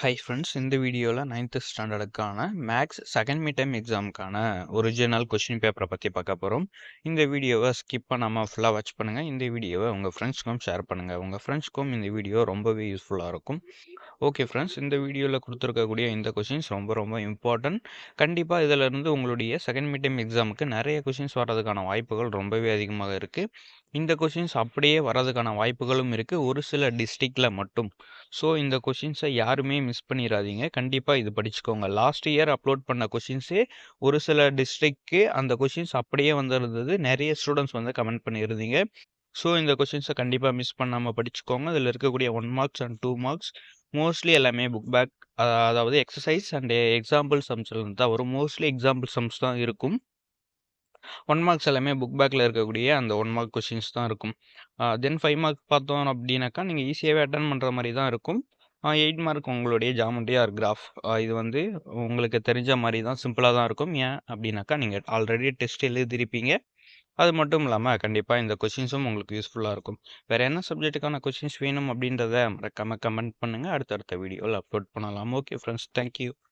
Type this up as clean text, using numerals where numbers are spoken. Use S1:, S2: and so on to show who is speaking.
S1: Hi friends, இந்த வீடியோவில் 9th ஸ்டாண்டர்டுக்கான மேக்ஸ் செகண்ட் மிட் டைம் எக்ஸாமுக்கான ஒரிஜினல் கொஷின் பேப்பரை பற்றி பார்க்க போகிறோம். இந்த வீடியோவை ஸ்கிப் பண்ணாமல் ஃபுல்லாக வாட்ச் பண்ணுங்கள். இந்த வீடியோவை உங்கள் ஃப்ரெண்ட்ஸ்க்கும் ஷேர் பண்ணுங்கள். உங்கள் ஃப்ரெண்ட்ஸ்க்கும் இந்த வீடியோ ரொம்பவே யூஸ்ஃபுல்லாக இருக்கும். ஓகே ஃப்ரெண்ட்ஸ், இந்த வீடியோவில் கொடுத்துருக்கக்கூடிய இந்த கொஷின்ஸ் ரொம்ப ரொம்ப இம்பார்ட்டன்ட். கண்டிப்பாக இதிலிருந்து உங்களுடைய செகண்ட் மிட் டைம் எக்ஸாமுக்கு நிறைய கொஷின்ஸ் வர்றதுக்கான வாய்ப்புகள் ரொம்பவே அதிகமாக இருக்குது. இந்த கொஷின்ஸ் அப்படியே வர்றதுக்கான வாய்ப்புகளும் இருக்குது, ஒரு சில டிஸ்ட்ரிக்டில் மட்டும். ஸோ இந்த கொஷின்ஸை யாருமே மிஸ் பண்ணிடாதீங்க. கண்டிப்பாக இது படிச்சுக்கோங்க. லாஸ்ட் இயர் அப்லோட் பண்ண கொஷின்ஸே ஒரு சில டிஸ்ட்ரிக்ட்க்கு அந்த கொஷின்ஸ் அப்படியே வந்திருந்தது. நிறைய ஸ்டூடெண்ட்ஸ் வந்து கமெண்ட் பண்ணியிருந்தீங்க. ஸோ இந்த கொஷின்ஸை கண்டிப்பாக மிஸ் பண்ணாமல் படிச்சுக்கோங்க. இதில் இருக்கக்கூடிய 1 மார்க்ஸ் அண்ட் 2 மார்க்ஸ் மோஸ்ட்லி எல்லாமே புக் பேக், அதாவது எக்ஸசைஸ் அண்ட் எக்ஸாம்பிள் சம்ஸில் தான் வரும். மோஸ்ட்லி எக்ஸாம்பிள் சம்ஸ் தான் இருக்கும். 1 மார்க்ஸ் எல்லாமே புக் பேக்கில் இருக்கக்கூடிய அந்த 1 மார்க் கொஷின்ஸ் தான் இருக்கும். தென் 5 மார்க் பார்த்தோம் அப்படின்னாக்கா நீங்கள் ஈஸியாகவே அட்டன் பண்ணுற மாதிரி தான் இருக்கும். 8 மார்க் உங்களுடைய ஜாமெட்ரி ஆர் கிராஃப். இது வந்து உங்களுக்கு தெரிஞ்ச மாதிரி தான், சிம்பிளாக தான் இருக்கும். ஏன் அப்படின்னாக்கா நீங்கள் ஆல்ரெடி டெஸ்ட் எழுதிருப்பீங்க. அது மட்டும் இல்லாமல் கண்டிப்பாக இந்த கொஷின்ஸும் உங்களுக்கு யூஸ்ஃபுல்லாக இருக்கும். வேறு என்ன சப்ஜெக்ட்டுக்கான கொஷின்ஸ் வேணும் அப்படின்றத மறக்காமல் கமெண்ட் பண்ணுங்கள். அடுத்தடுத்த வீடியோவில் அப்லோட் பண்ணலாம். Okay friends, thank you.